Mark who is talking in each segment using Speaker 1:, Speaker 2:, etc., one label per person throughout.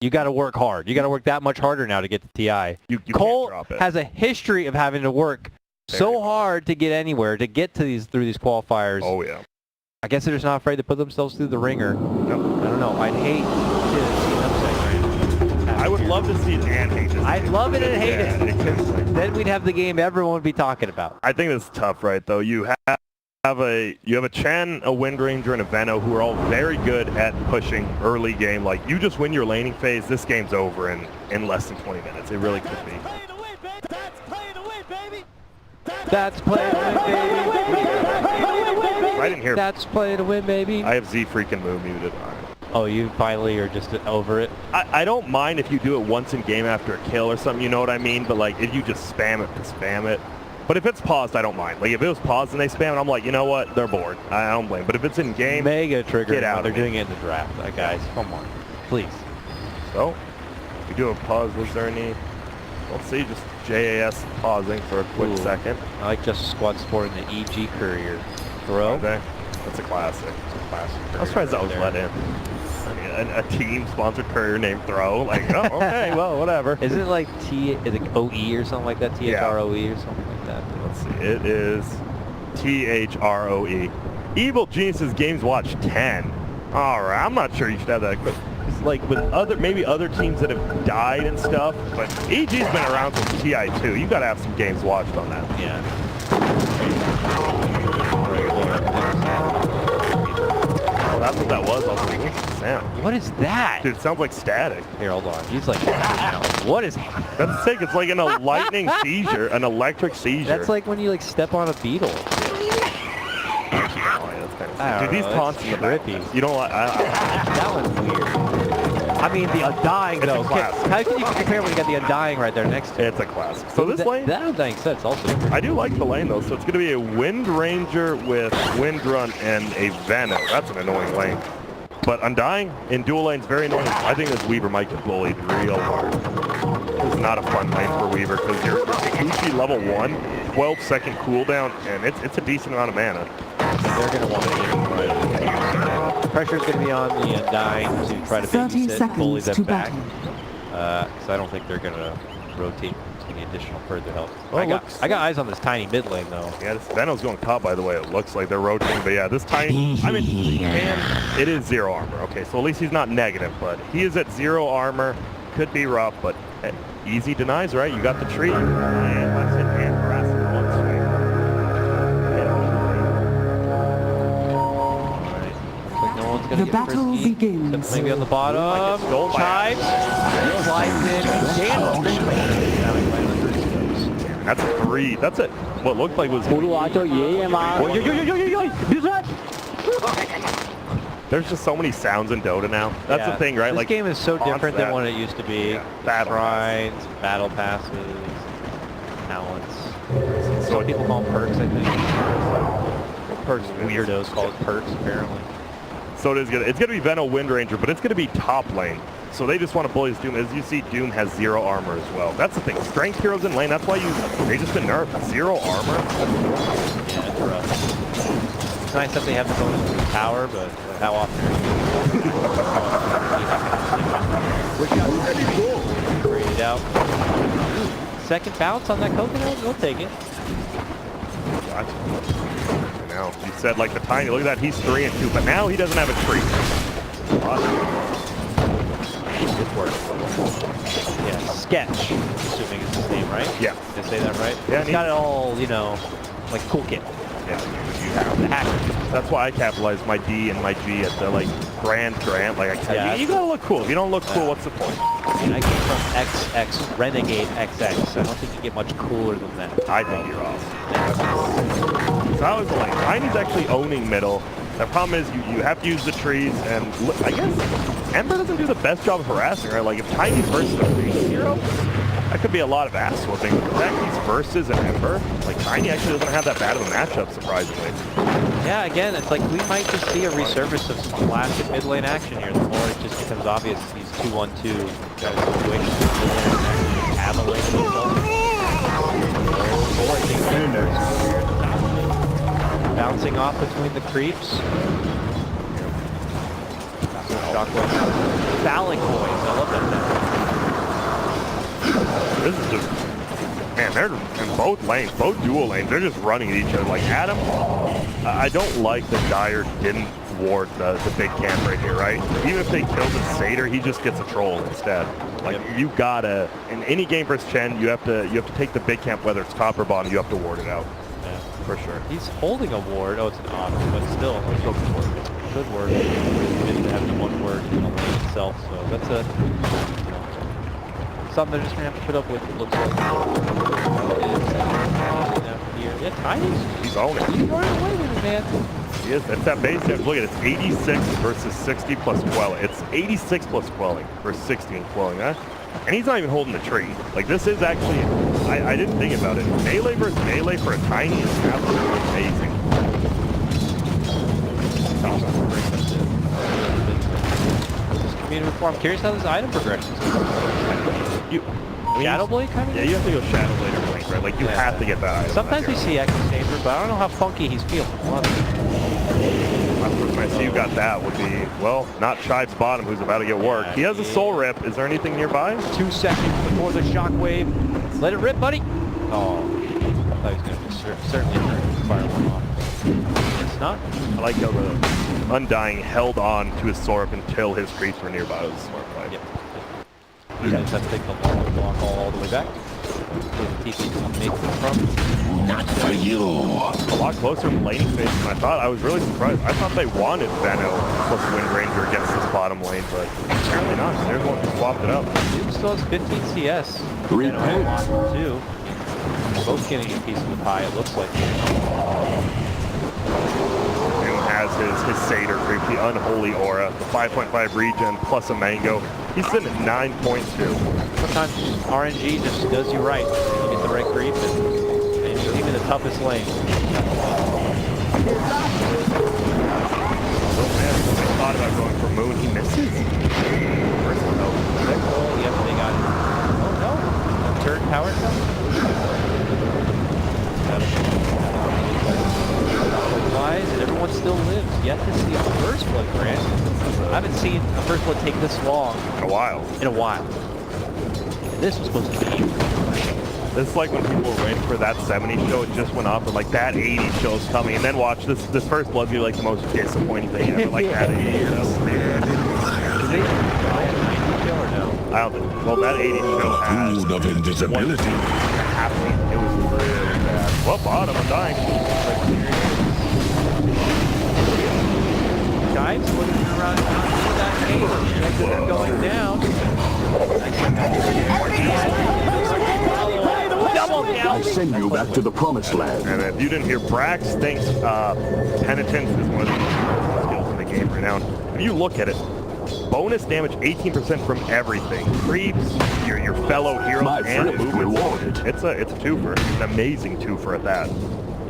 Speaker 1: You got to work hard. You got to work that much harder now to get to TI.
Speaker 2: You
Speaker 1: Cole
Speaker 2: can't drop it.
Speaker 1: has a history of having to work so hard to get anywhere, to get to through these qualifiers.
Speaker 2: Oh, yeah.
Speaker 1: I guess they're just not afraid to put themselves through the ringer.
Speaker 2: Nope.
Speaker 1: I don't know. I'd hate to see an upset.
Speaker 2: I would love to see it and hate it.
Speaker 1: I'd love it and hate it.
Speaker 2: Exactly.
Speaker 1: Then we'd have the game everyone would be talking about.
Speaker 2: I think that's tough, right, though. You have a Chen, a Wind Ranger, and a Veno who are all very good at pushing early game. Like, you just win your laning phase, this game's over in less than 20 minutes. It really could be.
Speaker 1: That's play to win, baby.
Speaker 2: I didn't hear.
Speaker 1: That's play to win, baby.
Speaker 2: I have Z freaking Moo muted.
Speaker 1: Oh, you finally are just over it?
Speaker 2: I don't mind if you do it once in game after a kill or something, you know what I mean? But, like, if you just spam it. But if it's paused, I don't mind. Like, if it was paused and they spam it, I'm like, you know what? They're bored. I don't blame. But if it's in game,
Speaker 1: mega trigger.
Speaker 2: Get out.
Speaker 1: They're doing it in the draft. Guys, come on. Please.
Speaker 2: So, we do a pause. Was there any... Let's see, just JAS pausing for a quick second.
Speaker 1: I like Justice Squad sporting the EG Courier. Throw.
Speaker 2: That's a classic.
Speaker 1: It's a classic.
Speaker 2: I was surprised that was let in. I mean, a team-sponsored courier named Throw. Like, oh, okay, well, whatever.
Speaker 1: Isn't it like is it OE or something like that? THROE or something like that?
Speaker 2: Let's see. It is THROE. Evil Geniuses Games Watch 10. All right, I'm not sure you should have that. But it's like with maybe other teams that have died and stuff, but EG's been around since TI2. You got to have some games watched on that.
Speaker 1: Yeah.
Speaker 2: Oh, that's what that was. I was like, what's the sound?
Speaker 1: What is that?
Speaker 2: Dude, it sounds like static.
Speaker 1: Here, hold on. He's like, what is
Speaker 2: That's sick. It's like a lightning seizure, an electric seizure.
Speaker 1: That's like when you like step on a beetle.
Speaker 2: Dude, these taunts in the back. You don't like...
Speaker 1: That one's weird. I mean, the Undying, though. How can you compare when you got the Undying right there next to it?
Speaker 2: It's a classic. So this lane...
Speaker 1: That Undying set's also...
Speaker 2: I do like the lane, though. So it's going to be a Wind Ranger with Wind Run and a Venom. That's an annoying lane. But Undying in dual lane's very annoying. I think this Weaver might get bullied real hard. This is not a fun lane for Weaver because you're Uchi level 1, 12-second cooldown, and it's a decent amount of mana.
Speaker 1: They're going to want to get it right. Pressure's going to be on the Undying to try to babysit and bully them back. Because I don't think they're going to rotate any additional further help. Oh, I got eyes on this tiny mid lane, though.
Speaker 2: Yeah, this Venom's going top, by the way. It looks like they're rotating. But yeah, this tiny... I mean, it is 0 armor. Okay, so at least he's not negative, but he is at 0 armor. Could be rough, but easy denies, right? You got the tree. And let's hit hand harass in one swing.
Speaker 3: The battle begins.
Speaker 1: Maybe on the bottom. Chives. Slides in.
Speaker 2: That's a 3. That's it. What looked like was... There's just so many sounds in Dota now. That's the thing, right?
Speaker 1: This game is so different than what it used to be. Shrines, battle passes, talents. So people call them perks, I think. Perks, weirdos call it perks, apparently.
Speaker 2: So it's gonna be Venom Wind Ranger, but it's gonna be top lane. So they just want to bully this Doom. As you see, Doom has 0 armor as well. That's the thing. Strength heroes in lane. That's why they just been nerfed. 0 armor.
Speaker 1: Yeah, it's rough. It's nice that they have the bonus to power, but how often? Which got pretty cool. Created out. Second bounce on that coconut. We'll take it.
Speaker 2: Gotcha. Now, you said like the tiny, look at that, he's 3 and 2, but now he doesn't have a tree.
Speaker 1: Yeah, Sketch, assuming it's his name, right?
Speaker 2: Yeah.
Speaker 1: Did I say that right?
Speaker 2: Yeah,
Speaker 1: he's got it all, you know, like cool kid.
Speaker 2: Yeah.
Speaker 1: The hacker.
Speaker 2: That's why I capitalized my D and my G at the like grand, like you gotta look cool. If you don't look cool, what's the point?
Speaker 1: I mean, I came from XX, Renegade XX. I don't think you get much cooler than that.
Speaker 2: I think you're awesome. So I was like, Tiny's actually owning middle. The problem is you have to use the trees, and I guess Ember doesn't do the best job of harassing her. Like if Tiny's versus a base hero, that could be a lot of ass whooping. But the fact he's versus an Ember, like Tiny actually doesn't have that bad of a matchup, surprisingly.
Speaker 1: Yeah, again, it's like we might just see a resurface of some classic mid lane action here. The more it just becomes obvious these 2-1-2 situations have a lane themselves. I think there's bouncing off between the creeps. Shockwave. Phallic boys. I love that.
Speaker 2: This is just, man, they're in both lanes, both dual lanes. They're just running at each other. Like Adam, I don't like that Dyer didn't ward the big camp right here, right? Even if they killed the Satyr, he just gets a troll instead. Like you gotta, in any game versus Chen, you have to take the big camp, whether it's top or bottom. You have to ward it out.
Speaker 1: Yeah,
Speaker 2: for sure.
Speaker 1: He's holding a ward. Oh, it's an auto, but still, good word. Good word. He didn't have the one word in the lane itself, so that's a something they're just gonna have to put up with. It looks like. Yeah, Tiny's.
Speaker 2: He's owning it.
Speaker 1: He's running away with it, man.
Speaker 2: He is. It's that base. Look at it. It's 86 versus 60 plus quelling. It's 86 plus quelling versus 60 and quelling. Huh? And he's not even holding the tree. Like, this is actually, I didn't think about it. Melee versus melee for a Tiny is absolutely amazing.
Speaker 1: This community reform. I'm curious how this item progressions. Shadow Blade kind of?
Speaker 2: Yeah, you have to go Shadow Blade or Blink, right? Like, you have to get that item.
Speaker 1: Sometimes we see X-Saber, but I don't know how funky he's feeling.
Speaker 2: I see you got that would be, well, not Shive's bottom, who's about to get work. He has a Soul Rip. Is there anything nearby?
Speaker 1: 2 seconds before the Shockwave. Let it rip, buddy. Oh, I thought he was going to certainly fire one off. It's not.
Speaker 2: I like how the Undying held on to his Soul Rip until his creeps were nearby. It was a smart play.
Speaker 1: Yep. You just have to take the long block all the way back.
Speaker 4: Not for you.
Speaker 2: A lot closer from laning phase than I thought. I was really surprised. I thought they wanted Veno plus Wind Ranger against this bottom lane, but apparently not. They're the one who swapped it up.
Speaker 1: Duke still has 15 CS.
Speaker 4: Repent.
Speaker 1: Too. Both getting a piece of the pie, it looks like.
Speaker 2: Has his Satyr creep, the Unholy Aura, the 5.5 regen plus a Mango. He's sitting at 9.2.
Speaker 1: Sometimes RNG just does you right. You get the right creep and even the toughest lane.
Speaker 2: Oh man, I thought about going for Moon, he misses.
Speaker 1: Yep, they got it. Oh no, turret power come. And everyone still lives. Yet to see a first blood, Grant. I haven't seen a first blood take this long.
Speaker 2: In a while.
Speaker 1: And this was supposed to be.
Speaker 2: This is like when people were waiting for that 70 show, it just went off, and like that 80 show's coming, and then watch this first blood be like the most disappointing thing ever. Like that 80 show.
Speaker 1: Did they buy a 90 show or no?
Speaker 2: I don't think. Well, that 80 show has.
Speaker 4: Food of invisibility.
Speaker 2: Happening. It was really bad. Well, bottom, I'm dying.
Speaker 1: Guys, looking around that cage. They're going down. Double down.
Speaker 4: I send you back to the promised land.
Speaker 2: And if you didn't hear, Brax thinks Penitence is one of the most skills in the game right now. If you look at it, bonus damage 18% from everything. Creeps, your fellow heroes,
Speaker 4: My
Speaker 2: and
Speaker 4: friend
Speaker 2: movement.
Speaker 4: rewarded.
Speaker 2: It's a twofer. An amazing twofer at that.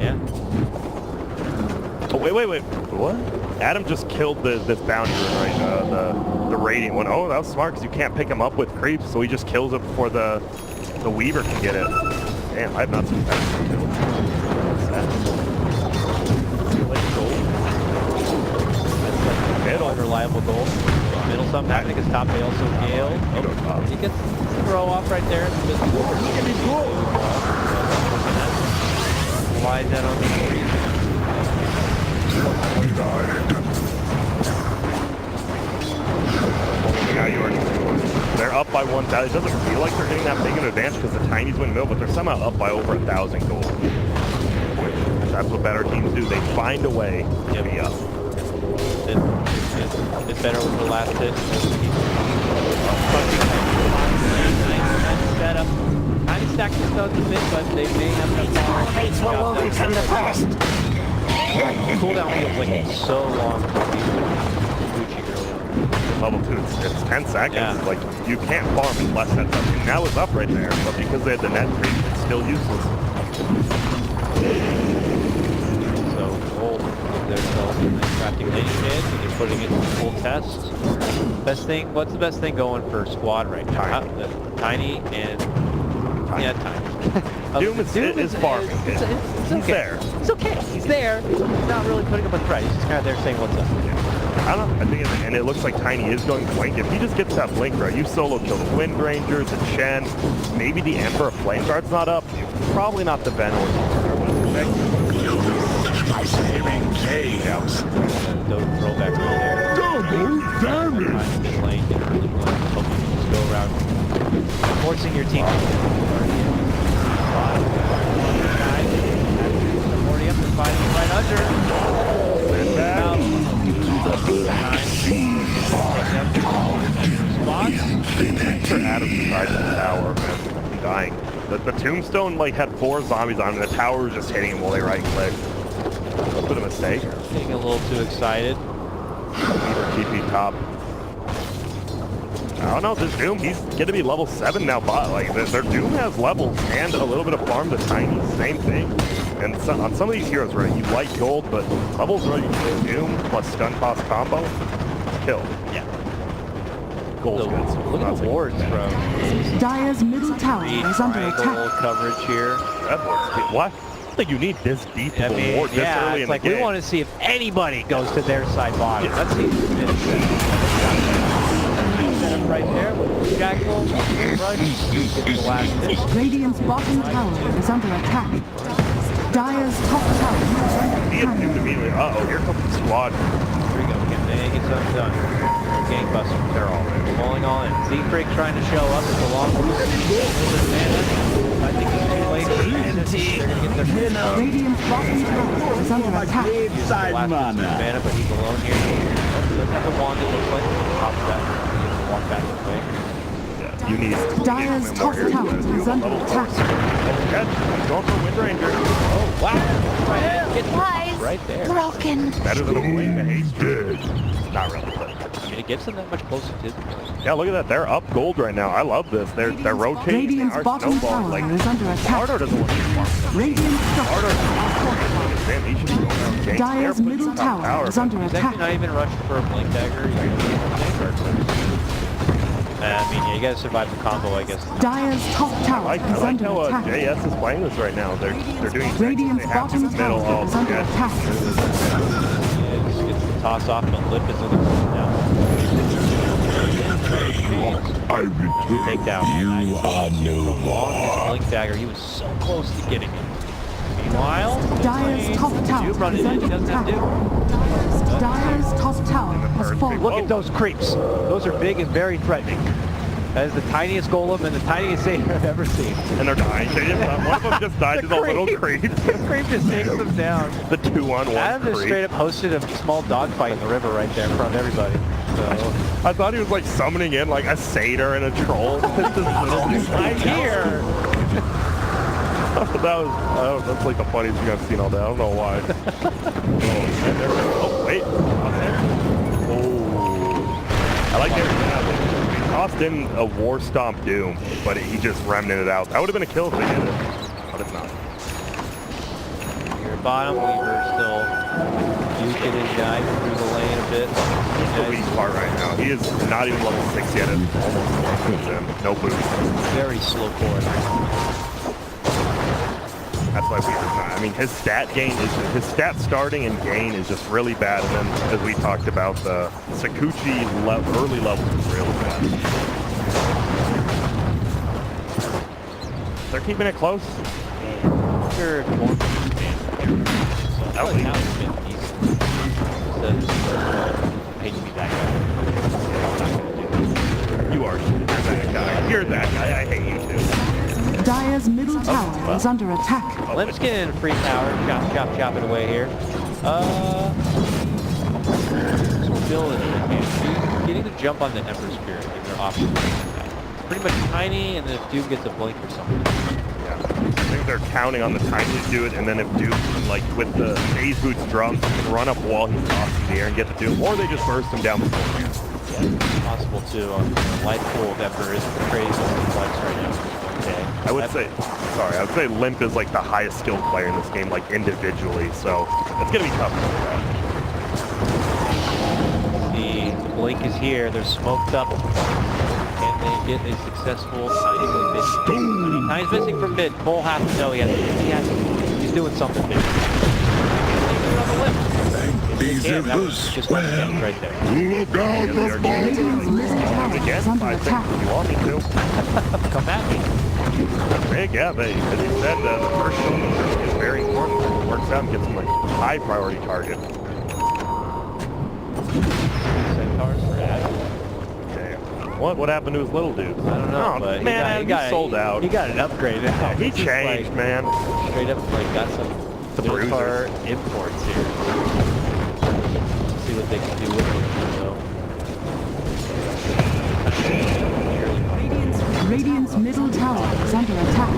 Speaker 1: Yeah.
Speaker 2: Oh, wait. What? Adam just killed this bounty rune, right? The Radiant one. Oh, that was smart because you can't pick him up with creeps, so he just kills it before the Weaver can get it. Damn, I have not seen that kill. What's that?
Speaker 1: Middle. Unreliable goal. Middle some tactic is top bale, so Gale. Oh, he gets the throw off right there. Slide that on the street.
Speaker 2: Now they're up by 1,000. It doesn't feel like they're getting that big an advantage because the Tiny's win mill, but they're somehow up by over 1,000 gold. That's what better teams do. They find a way to be up.
Speaker 1: It's better with the last hit. Nice setup. Tiny stacked the studs a bit, but they may have enough power.
Speaker 4: From the past.
Speaker 1: Cooldown feels like it's so long.
Speaker 2: Level 2, it's 10 seconds.
Speaker 1: Yeah.
Speaker 2: Like, you can't farm unless that's up. And now it's up right there, but because they had the net creep, it's still useless.
Speaker 1: So, Gold give themselves a nice crafting lane hit, and they're putting it to full test. What's the best thing going for squad right now? Tiny and... Yeah, Tiny.
Speaker 2: Doom is farming.
Speaker 1: It's okay.
Speaker 2: He's there.
Speaker 1: It's okay. He's there. He's not really putting up a threat. He's just kind of there saying what's up.
Speaker 2: I don't know. I think, and it looks like Tiny is going Blink. If he just gets that Blink right, you solo kill the Wind Ranger, the Chen, maybe the Emperor Flame Guard's not up. Probably not the Venom.
Speaker 4: My saving chaos.
Speaker 1: Dota throwback right there.
Speaker 4: Double damage.
Speaker 1: Lane, get early one. Hope you can just go around forcing your team. Already up, they're fighting right under.
Speaker 2: For Adam's side of the tower, man. I'm dying. The tombstone like had 4 zombies on it, and the tower was just hitting him while they right clicked. A bit of a mistake.
Speaker 1: Getting a little too excited.
Speaker 2: Either TP top. I don't know, this Doom, he's gonna be level 7 now, but like their Doom has levels and a little bit of farm to Tiny, same thing. And so, on some of these heroes, right, you like gold, but levels where you play Doom plus stun cost combo, kill.
Speaker 1: Yeah.
Speaker 2: Gold's good. So
Speaker 1: Look at the wards from
Speaker 3: Dire's middle tower is under attack.
Speaker 1: coverage here.
Speaker 2: That ward's what? I don't think you need this deep of a ward this early in
Speaker 1: it's like
Speaker 2: the game.
Speaker 1: we want to see if anybody goes to their side bottom. Yeah. Let's see who finish that. Right there with Jackal, Rush, gets the last hit.
Speaker 3: Radiant's bottom tower is under attack. Dire's top tower is under
Speaker 2: He gets
Speaker 3: attack.
Speaker 2: duped immediately. Uh-oh, here comes the squad.
Speaker 1: Here we go. Can they get something done? Gangbusters, they're all falling all in. Z-Freak trying to show up at the long boost. I think it's too late for Mana. They're going to get their hit out.
Speaker 3: Radiant's bottom tower is under attack.
Speaker 1: Side mana, but he's alone here. Doesn't have a wand, it looks like. Top of that. Walk back this way.
Speaker 2: Yeah, you need
Speaker 3: Dire's top tower is under attack.
Speaker 2: Yeah, going for Wind Ranger.
Speaker 1: Oh, wow.
Speaker 5: Wise.
Speaker 1: Right there.
Speaker 5: Broken.
Speaker 2: Better than a Blink to haste. Not really, but
Speaker 1: I mean, it gets them that much closer to the
Speaker 2: yeah, look at that. They're up gold right now. I love this. They're rotating.
Speaker 3: Radiant's
Speaker 2: Our
Speaker 3: bottom
Speaker 2: snowball,
Speaker 3: tower is under attack.
Speaker 2: Ardor doesn't want to get farmed.
Speaker 3: Radiant's
Speaker 2: Ardor man, he should be going around ganking.
Speaker 3: Dire's
Speaker 2: They're
Speaker 3: middle
Speaker 2: putting
Speaker 3: tower is under
Speaker 1: He's actually
Speaker 3: attack.
Speaker 1: not even rushing for a blink dagger. He's going to get the Vanguard first. I mean, yeah, you got to survive the combo, I guess.
Speaker 3: Dire's top
Speaker 2: I
Speaker 3: tower
Speaker 2: like
Speaker 3: is under
Speaker 2: how
Speaker 3: attack.
Speaker 2: JS is playing this right now. They're doing
Speaker 3: Radiant's
Speaker 2: they have to
Speaker 3: bottom
Speaker 2: the middle.
Speaker 3: tower
Speaker 2: Oh,
Speaker 3: is under
Speaker 2: okay.
Speaker 3: attack.
Speaker 1: Yeah, just gets the toss off, but Lip is in the now.
Speaker 4: I return.
Speaker 1: Take down.
Speaker 4: You are no more.
Speaker 1: Blink dagger, he was so close to getting it. Meanwhile,
Speaker 3: Dire's top tower
Speaker 1: Dude running
Speaker 3: is
Speaker 1: in, he
Speaker 3: under
Speaker 1: doesn't have
Speaker 3: attack.
Speaker 1: to.
Speaker 3: Dire's top tower has fallen.
Speaker 1: Look at those creeps. Those are big and very threatening. That is the tiniest golem and the tiniest satyr I've ever seen.
Speaker 2: And they're dying. They just, one of them just died to the little creep.
Speaker 1: The creep just takes them down.
Speaker 2: The 2-on-1
Speaker 1: Adam just
Speaker 2: creep.
Speaker 1: straight up hosted a small dogfight in the river right there in front of everybody. So,
Speaker 2: I thought he was like summoning in like a satyr and a troll.
Speaker 1: I'm here.
Speaker 2: That's like the funniest thing I've seen all day. I don't know why. Oh, wait. Oh. I like that. He tossed in a War Stomp Doom, but he just remnanted it out. That would have been a kill if they did it, but it's not.
Speaker 1: Here at bottom, Weaver still juking his guy through the lane a bit.
Speaker 2: He's the weak part right now. He is not even level 6 yet. It's almost no boost.
Speaker 1: Very slow forward.
Speaker 2: That's why Weaver's not. I mean, his stat starting and gain is just really bad. And then, as we talked about, the Sakuchi early level is really bad. They're keeping it close.
Speaker 1: Sure, it won't be
Speaker 2: That was
Speaker 1: now it's been easy. Hate to be that guy.
Speaker 2: You are that guy. You're that guy. I hate you too.
Speaker 3: Dire's middle tower is under attack.
Speaker 1: Limp's getting a free tower. Chop it away here. Bill is getting the jump on the Emperor Spirit. If they're options. It's pretty much tiny, and then if Doom gets a blink or something.
Speaker 2: Yeah. I think they're counting on the Tiny to do it, and then if Doom, like with the Phase Boots drums, can run up wall, he's tossed in the air and get the Doom, or they just burst him down beforehand.
Speaker 1: Yeah, it's possible too. Light pool of Emperor is crazy complex right now. Okay.
Speaker 2: I would say Limp is like the highest skilled player in this game, like individually, so it's gonna be tough to do that.
Speaker 1: The blink is here. They're smoked up. Can they get a successful Tiny's Tiny's missing from mid. Full half to know. He's doing something big.
Speaker 4: These
Speaker 1: can. That was
Speaker 4: is
Speaker 1: just like
Speaker 4: well.
Speaker 1: right there.
Speaker 4: Look out the
Speaker 3: Radiant's middle tower
Speaker 2: Again,
Speaker 3: is under
Speaker 2: I think
Speaker 3: attack.
Speaker 2: if you want me to.
Speaker 1: Come at me.
Speaker 2: Hey, yeah, as you said, the first kill is very important. It works out and gets them a high priority target.
Speaker 1: Centaurs for Ash.
Speaker 2: Okay. What happened to his little dude?
Speaker 1: I don't know,
Speaker 2: Oh,
Speaker 1: but
Speaker 2: man,
Speaker 1: he got
Speaker 2: sold out.
Speaker 1: He got an upgrade now.
Speaker 2: He
Speaker 1: This is
Speaker 2: changed,
Speaker 1: like,
Speaker 2: man.
Speaker 1: Straight up, like, got some
Speaker 2: bruisers.
Speaker 1: car imports here. See what they can do with it,
Speaker 3: Radiant's middle tower is under attack.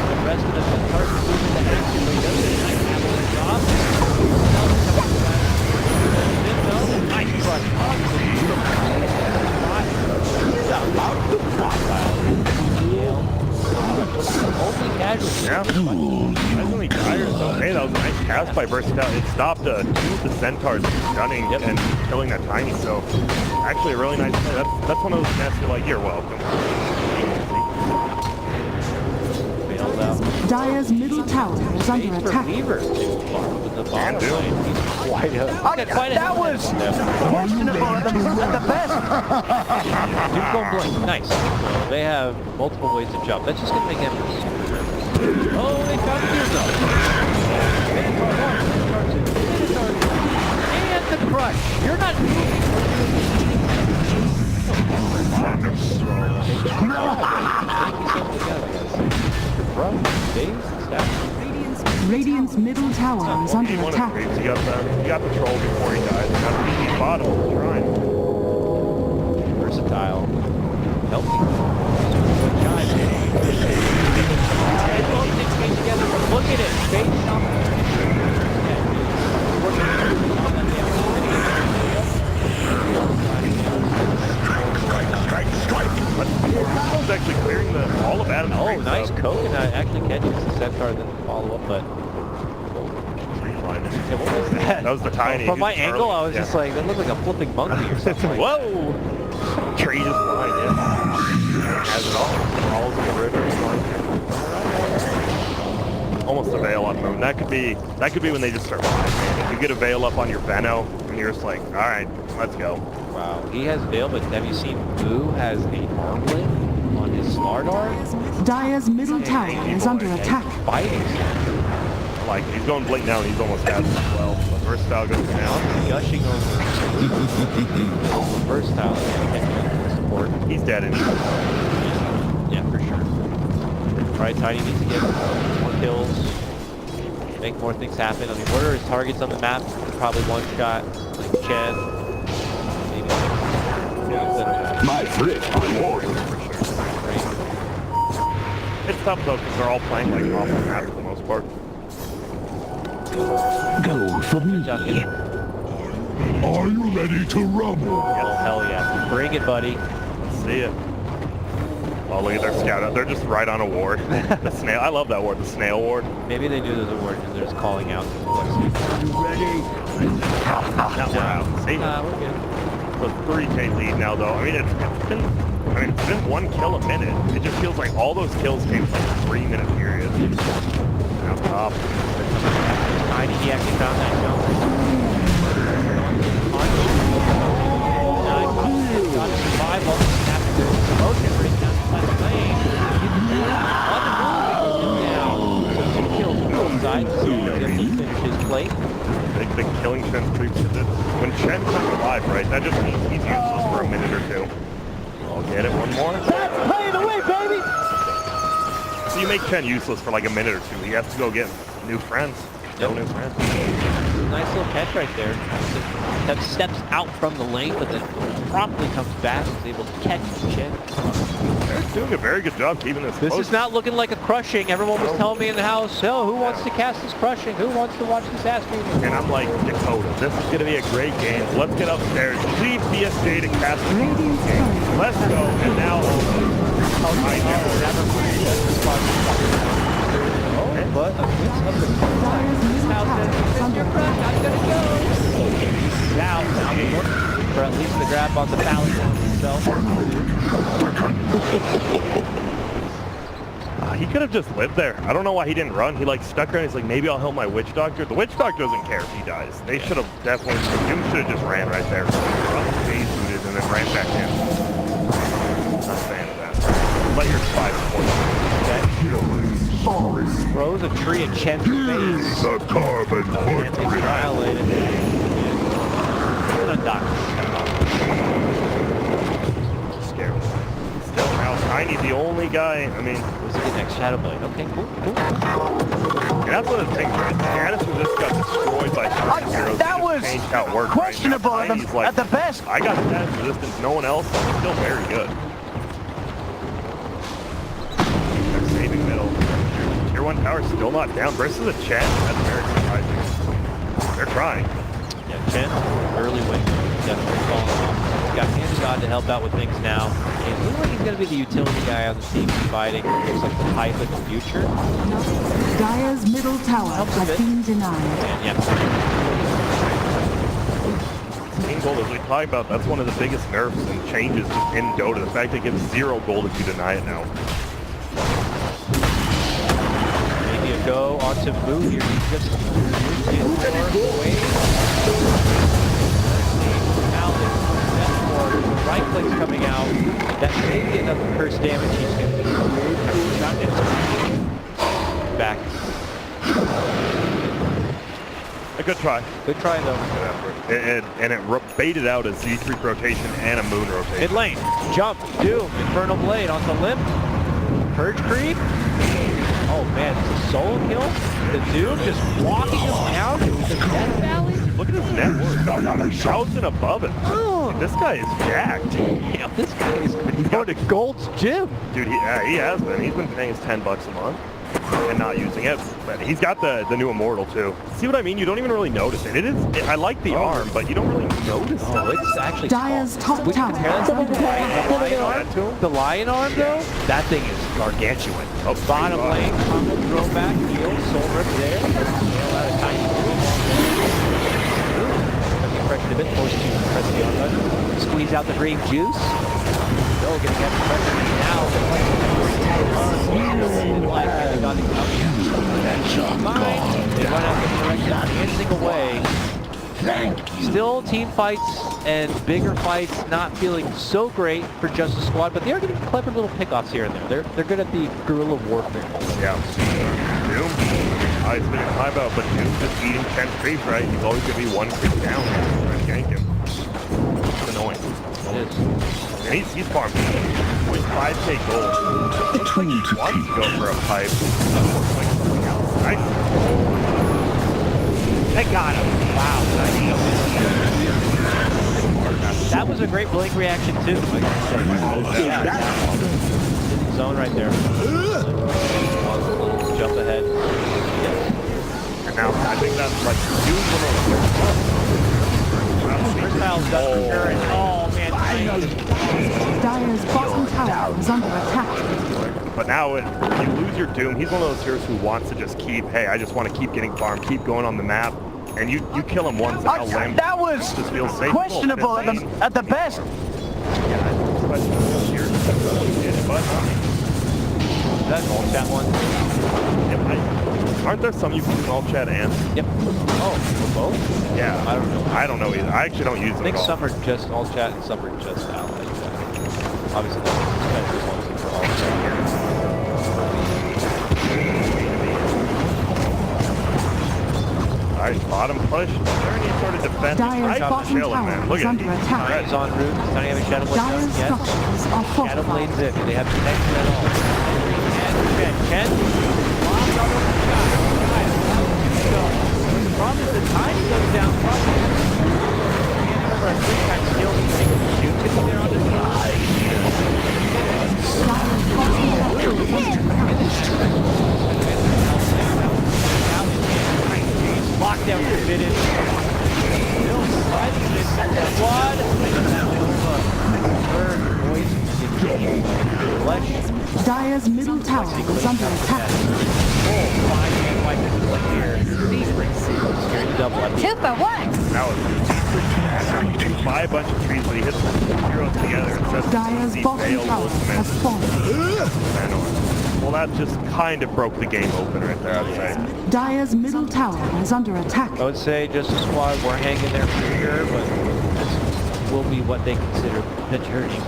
Speaker 1: The rest of the centaurs are moving the edge. So he does a nice halfway job. Nice crush. Only casualty.
Speaker 2: Yeah. Surprisingly dire, so hey, that was a nice pass by Versatile. It stopped two of the Centaurs from stunning and killing that Tiny, so actually a really nice play. That's one of those stats you're like, you're welcome.
Speaker 1: Bailed out.
Speaker 3: Dire's middle tower is under
Speaker 1: Space for
Speaker 3: attack.
Speaker 1: Weaver too far with the bottom
Speaker 2: do.
Speaker 1: lane. He's quite a
Speaker 6: That was questionable at the best.
Speaker 1: Duke going blink. Nice. So they have multiple ways to jump. That's just gonna make him super nervous. Oh, they found Gears up. And the crush. You're not moving.
Speaker 3: Radiant's middle tower is under
Speaker 2: One of
Speaker 3: attack.
Speaker 2: the creeps. You got the troll before he died. Not the easy bottom of the shrine.
Speaker 1: Versatile. Healthy. Good job. And both things came together. Look at it. Face
Speaker 2: He's actually clearing all of Adam's
Speaker 1: Oh,
Speaker 2: creeps
Speaker 1: nice
Speaker 2: up.
Speaker 1: coconut. Actually catches the centaur, then follow up, but yeah, what was that?
Speaker 2: That was the Tiny.
Speaker 1: From my
Speaker 2: He was
Speaker 1: angle,
Speaker 2: early.
Speaker 1: I was
Speaker 2: Yeah.
Speaker 1: just like, that looked like a flipping monkey or something. Like
Speaker 2: Whoa! Tree just flying in. Has it all. Falls in the river. Almost a veil on moon. That could be when they just start flying. If you get a veil up on your Veno, and you're just like, all right, let's go.
Speaker 1: wow, he has veil, but have you seen Boo has a armlet on his Slardar?
Speaker 3: Dire's middle tower is under attack.
Speaker 1: Fighting.
Speaker 2: Like he's going blink now, and he's almost had it as well. But Versatile goes down.
Speaker 1: Gushing over. Versatile. Support.
Speaker 2: He's dead anyway.
Speaker 1: Yeah, for sure. Alright, Tiny needs to get more kills. Make more things happen. I mean, what are his targets on the map? Probably one shot. Like Chen. Maybe.
Speaker 4: My friend, I'm warning.
Speaker 2: It's tough though, because they're all playing like off the map for the most part.
Speaker 4: Go for me.
Speaker 1: Good job, kid.
Speaker 4: Are you ready to rumble?
Speaker 1: Oh, hell yeah. Bring it, buddy.
Speaker 2: Let's see it. Oh, look at their scout out. They're just right on a ward. The snail. I love that ward. The snail ward.
Speaker 1: Maybe they knew there was a word because they're just calling out.
Speaker 2: Now we're out. See?
Speaker 1: We're good.
Speaker 2: So 3K lead now, though. I mean, it's been one kill a minute. It just feels like all those kills came in like a 3-minute period. Now top.
Speaker 1: Tiny, he actually found that jump. Got to survive all this after promotion, bring down the left lane. On the move, down. So 2 kills on both sides. So he's going to finish his plate.
Speaker 2: Big killing Chen creeps. When Chen comes alive, right, that just means he's useless for a minute or two. I'll get it. One more.
Speaker 6: That's play the way, baby.
Speaker 2: So you make Chen useless for like a minute or two. He has to go get new friends. No new friends.
Speaker 1: Nice little catch right there. That steps out from the lane, but then promptly comes back and is able to catch the Chen.
Speaker 2: They're doing a very good job keeping this
Speaker 1: This
Speaker 2: close.
Speaker 1: is not looking like a crushing. Everyone was telling me in the house, oh, who wants to cast this crushing? Who wants to watch this ass movie?
Speaker 2: And I'm like, Dakota, this is going to be a great game. Let's get upstairs. Leave BSJ to cast the
Speaker 3: Radiant's
Speaker 2: game.
Speaker 3: turret.
Speaker 2: Let's go. And now,
Speaker 1: Never mind. But a bit of the
Speaker 3: Dire's middle tower is under attack.
Speaker 1: now they look for at least the grab on the ballot himself.
Speaker 2: he could have just lived there. I don't know why he didn't run. He like stuck around. He's like, maybe I'll help my witch doctor. The witch doctor doesn't care if he dies. They should have definitely. Doom should have just ran right there. Phase booted and then ran back in. Not a fan of that. Let your 5 points.
Speaker 1: Throws a tree at Chen's face.
Speaker 4: The carbon
Speaker 1: And they
Speaker 4: footprint.
Speaker 1: violated it.
Speaker 2: Scary. Still now Tiny the only guy. I mean,
Speaker 1: Who's the next Shadow Blade? Okay, cool.
Speaker 2: and that's one of the things, right? Janice just got destroyed by certain heroes.
Speaker 6: That
Speaker 2: It
Speaker 6: was
Speaker 2: just changed how it worked.
Speaker 6: questionable
Speaker 2: right? Now, Tiny's like,
Speaker 6: at the best.
Speaker 2: I got status resistance, no one else. It's still very good. They're saving middle. Tier 1 tower still not down versus a Chen. That's very surprising. They're trying.
Speaker 1: Yeah, Chen, early wing, definitely falling off. He's got Hand of God to help out with things now. It looks like he's going to be the utility guy on the team fighting. Looks like the type in the future.
Speaker 3: Dire's middle tower has been denied.
Speaker 1: And yeah,
Speaker 2: King Gold, as we talked about, that's one of the biggest nerfs and changes in Dota. The fact that it gives 0 gold if you deny it now.
Speaker 1: maybe a go onto Moo here. He's just away. Now the right click's coming out. That may be enough curse damage. He's going to be back.
Speaker 2: A good try.
Speaker 1: Good try though.
Speaker 2: Good effort. And it baited out a Z3 rotation and a Moon rotation.
Speaker 1: Mid lane, jump, Doom, Infernal Blade onto Limp, Purge Creep. Oh man, it's a solo kill. The Doom just walking him down to the Death Valley.
Speaker 2: Look at his net worth. 1,000 above it.
Speaker 1: Oh.
Speaker 2: This guy is jacked.
Speaker 1: Damn, this guy is going to Gold's Gym.
Speaker 2: Dude, he has been. He's been paying his $10 a month and not using it. But he's got the new Immortal too. See what I mean? You don't even really notice it. I like the arm, but you don't really notice
Speaker 1: Oh,
Speaker 2: it.
Speaker 1: it's actually
Speaker 3: Dire's
Speaker 1: small.
Speaker 3: top
Speaker 1: Would you
Speaker 3: tower
Speaker 1: compare that to the lion arm?
Speaker 2: to him?
Speaker 1: The lion arm, though? That thing is gargantuan.
Speaker 2: Oh,
Speaker 1: Bottom
Speaker 2: pretty
Speaker 1: lane, combo, throw back, heal, soul rip there. Nail out a tiny pressure a bit, forced to press the on button. Squeeze out the green juice. Still getting that pressure now. They got it coming. They run out the direction, dancing away. Still team fights and bigger fights, not feeling so great for Justice Squad, but they are getting clever little pickoffs here and there. They're good at the guerrilla warfare.
Speaker 2: Yeah. Doom. He's been high about, but Doom just eating 10 creeps, right? He's always going to be one creep down and gank him. It's annoying.
Speaker 1: It is.
Speaker 2: And he's farming 0.5k gold. Looks like he wants to go for a pipe. Like something else. Nice.
Speaker 1: They got him. Wow. That was a great blink reaction too. Yeah. Zone right there. Jump ahead.
Speaker 2: And now I think that's like Doom
Speaker 1: Versatile's got the current. Oh man.
Speaker 3: Dire's bottom tower is under attack.
Speaker 2: But now if you lose your Doom, he's one of those heroes who wants to just keep, hey, I just want to keep getting farm, keep going on the map. And you kill him once, now Limb
Speaker 6: That was
Speaker 2: just feels safe.
Speaker 6: questionable at the best.
Speaker 2: Yeah, it's questionable here. But
Speaker 1: That's all chat one.
Speaker 2: aren't there some you can all chat and?
Speaker 1: Yep. Oh, for both?
Speaker 2: Yeah.
Speaker 1: I don't know.
Speaker 2: I don't know either. I actually don't use
Speaker 1: I
Speaker 2: them
Speaker 1: think
Speaker 2: at all.
Speaker 1: some are just all chat and some are just out. Obviously, that's one for all chat.
Speaker 2: All right, bottom push. Is there any sort of defense?
Speaker 3: Dire's bottom
Speaker 2: chilling,
Speaker 3: tower
Speaker 2: man. Look
Speaker 3: is
Speaker 2: at
Speaker 3: under
Speaker 2: it.
Speaker 3: attack.
Speaker 1: Is on route. Don't have a Shadow Blade
Speaker 3: Dire's
Speaker 1: just yet.
Speaker 3: structures are
Speaker 1: Shadow
Speaker 3: fortified.
Speaker 1: Blade's in. Do they have connection at all? Chen. Bombs all over the sky. The problem is the Tiny goes down. Getting over a 3-time skill. He's taking the shoot. Gets there on the side.
Speaker 3: Dire's bottom tower is under attack.
Speaker 1: Lockdown committed. Still sliding this squad. Flesh.
Speaker 3: Dire's middle tower is under attack.
Speaker 1: Oh, 5-man wipe. here. Double. I mean,
Speaker 5: 2 for 1.
Speaker 2: That was buy a bunch of trees, but he hits the heroes together and says
Speaker 3: Dire's bottom tower has fallen.
Speaker 2: well, that just kind of broke the game open right there, I'd say.
Speaker 3: Dire's middle tower is under attack.
Speaker 1: I would say just a squad, we're hanging there for sure, but this will be what they consider the journey.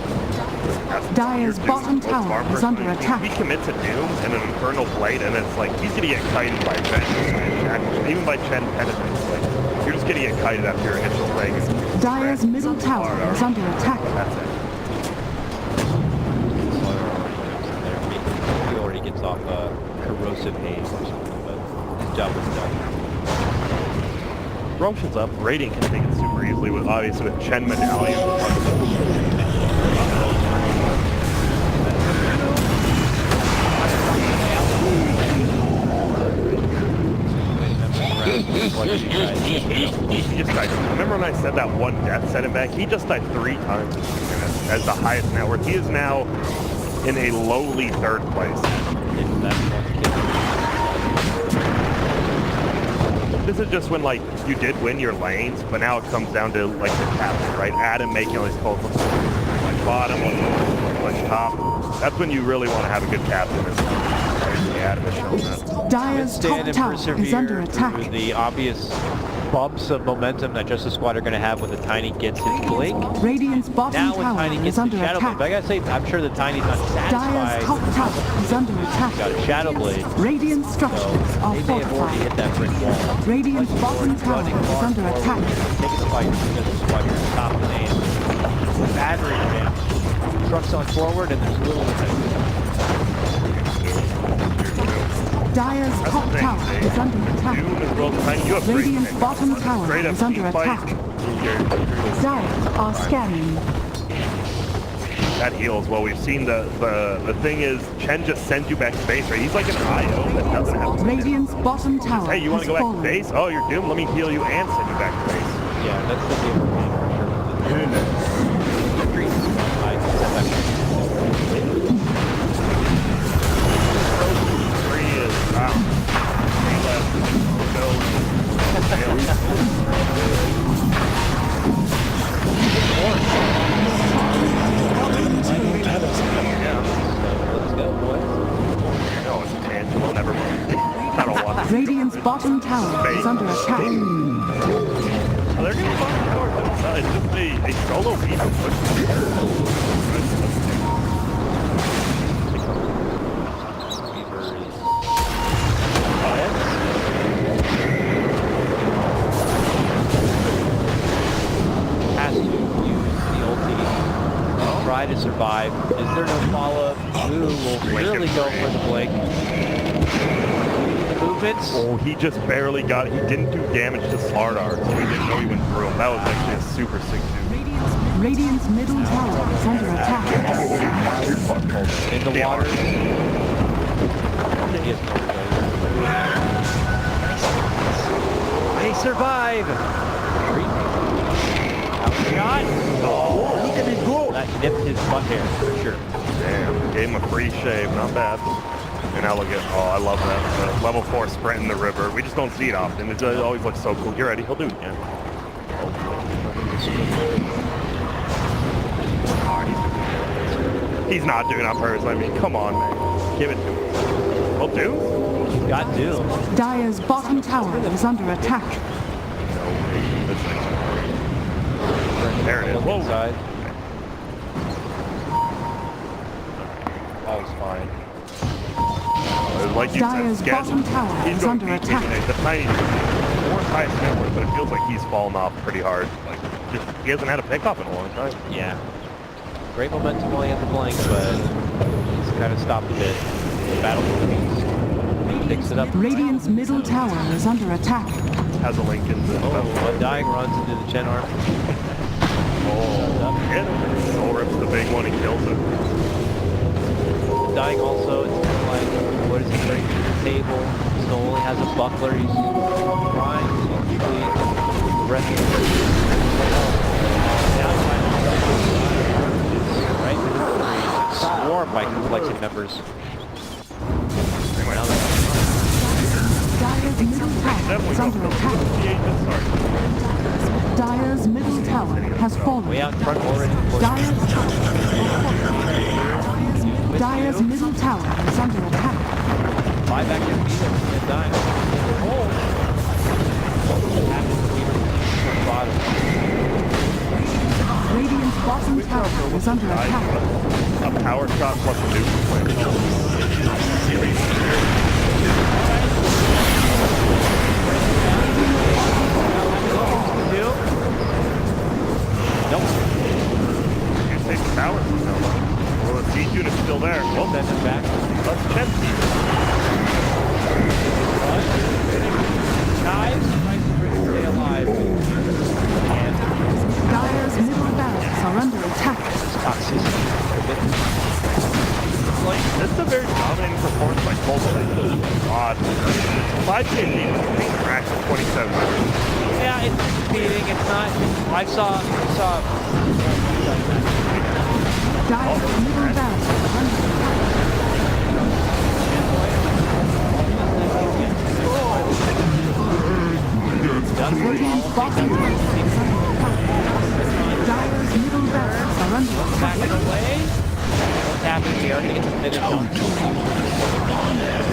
Speaker 3: Dire's bottom tower is under attack.
Speaker 2: He commits a Doom and an Infernal Blade, and it's like, he's gonna get kited by Chen. Even by Chen Penitence. Like, you're just gonna get kited after your initial thing.
Speaker 3: Dire's middle tower is under attack.
Speaker 2: That's it.
Speaker 1: He already gets off corrosive haze or something, but his job was done.
Speaker 2: Roshan's up. Radiant can take it super easily with, obviously, with Chen Medallion. He just died. Remember when I said that one death set him back? He just died 3 times as the highest net worth. He is now in a lowly 3rd place. This is just when, like, you did win your lanes, but now it comes down to, like, the captain, right? Adam making all these calls, like bottom, like top. That's when you really want to have a good captain. Adam has shown that.
Speaker 3: Dire's top tower is under attack.
Speaker 1: Through the obvious bumps of momentum that Justice Squad are going to have when the Tiny gets his Blink.
Speaker 3: Radiant's bottom
Speaker 1: Now when
Speaker 3: tower
Speaker 1: Tiny
Speaker 3: is
Speaker 1: gets the
Speaker 3: under
Speaker 1: Shadow Blade,
Speaker 3: attack.
Speaker 1: but I gotta say, I'm sure the Tiny's not
Speaker 3: Dire's top
Speaker 1: satisfied.
Speaker 3: tower is under attack.
Speaker 1: Got a Shadow Blade.
Speaker 3: Radiant structures are
Speaker 1: They may have already hit
Speaker 3: fortified.
Speaker 1: that brick wall.
Speaker 3: Radiant's bottom tower is under attack.
Speaker 1: Taking the fight for Justice Squad here at the top of the name. Battery jam. Trucks on forward and there's little
Speaker 3: Dire's top tower is under attack.
Speaker 2: Doom is real tiny. You have great
Speaker 3: Radiant's
Speaker 2: things.
Speaker 3: bottom tower
Speaker 2: Straight up
Speaker 3: is under
Speaker 2: team fight.
Speaker 3: attack. Dire are scanning.
Speaker 2: That heals. Well, we've seen the thing is, Chen just sends you back to base, right? He's like an IO that doesn't have to.
Speaker 3: Radiant's bottom tower
Speaker 2: Hey, you want
Speaker 3: has
Speaker 2: to go back to
Speaker 3: fallen.
Speaker 2: base? Oh, you're doomed. Let me heal you and send you back to base.
Speaker 1: Yeah, that's the game for sure.
Speaker 2: Three is wow. Three left.
Speaker 1: Let's go, boys.
Speaker 2: No, it's tangible. Never mind. I don't want this.
Speaker 3: Radiant's bottom tower is under attack.
Speaker 2: Oh, they're going to find power to the side. Just a solo Weaver push.
Speaker 1: Has to use the ulti. Try to survive. Is there no follow-up? Blue will really go for the Blink. The movements.
Speaker 2: Oh, he just barely got it. He didn't do damage to Slardar, so we didn't know he went through him. That was actually a super sick dude.
Speaker 3: Radiant's middle tower is under attack.
Speaker 1: In the water. They survive! Shot! Oh, look at it go! That nipped his butt hair, for sure.
Speaker 2: Damn, gave him a free shave, not bad. And now look at, oh, I love that. Level 4 sprint in the river. We just don't see it often. It always looks so cool. You're ready, he'll do it again. He's not doing it on purpose. I mean, come on, man. Give it to him. He'll do?
Speaker 1: Got Doom.
Speaker 3: Dire's bottom tower is under attack.
Speaker 2: There it is.
Speaker 1: Look
Speaker 2: Whoa.
Speaker 1: inside. All's fine.
Speaker 2: Like you
Speaker 3: Dire's
Speaker 2: said,
Speaker 3: bottom tower
Speaker 2: he's
Speaker 3: is
Speaker 2: going
Speaker 3: under
Speaker 2: deep
Speaker 3: attack.
Speaker 2: into the Tiny, fourth highest net worth, but it feels like he's fallen off pretty hard. Like, just he hasn't had a pickup in a long time.
Speaker 1: Yeah. Great momentum while he had the Blink, but he's kind of stopped a bit. The battle picks it up.
Speaker 3: Radiant's middle tower is under attack.
Speaker 2: Has a link in the
Speaker 1: Undying runs into the Chen arm.
Speaker 2: Oh, yeah. Soul rips the big one, he kills it.
Speaker 1: Undying also, it's kind of like, what is he bringing to the table? Still only has a buckler, he's trying to complete the rest of the now he's right, swarmed by compLexity members.
Speaker 3: Dire's middle is under attack. Dire's middle tower has fallen.
Speaker 1: Way out in front already.
Speaker 3: Dire's middle tower is under attack.
Speaker 1: Buy back your feet and die.
Speaker 3: Radiant's bottom tower is under attack.
Speaker 2: A power shot plus a nuke plan.
Speaker 1: Nope.
Speaker 2: You say the tower? No. Well, the siege unit's still there. Well,
Speaker 1: Send them back.
Speaker 2: let's check these.
Speaker 1: Knives, nice to stay alive. And
Speaker 3: Dire's middle barracks are under attack.
Speaker 1: toxicity.
Speaker 2: Like, this is a very dominating performance by compLexity. God. 5K lead is being crashed at 27 minutes.
Speaker 1: Yeah, it's competing. It's not. I saw.
Speaker 3: Dire's middle barracks are under attack. Radiant's bottom tower is under attack. Dire's middle barracks are under attack.
Speaker 1: Backing away. What's happening here? They get the finish on.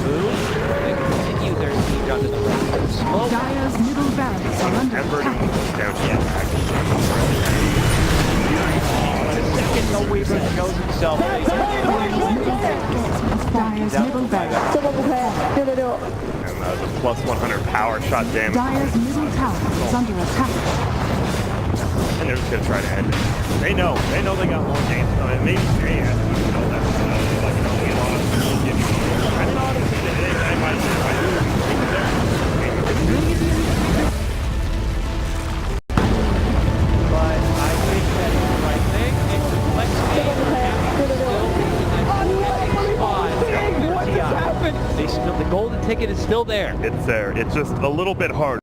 Speaker 1: Move. They continue their siege onto the right. Slow.
Speaker 3: Dire's middle barracks are under
Speaker 2: Effort
Speaker 3: attack.
Speaker 2: down to
Speaker 1: The second no Weaver shows himself.
Speaker 3: Dire's middle barracks.
Speaker 2: and the plus 100 power shot damage.
Speaker 3: Dire's middle tower is under attack.
Speaker 2: And they're just going to try to end it. They know they got more games coming. Maybe they know that. Like, you know, we lost. I mean, honestly, they might
Speaker 1: But I think that's the right thing. And complexity they still, the golden ticket is still there.
Speaker 2: It's there. It's just a little bit harder.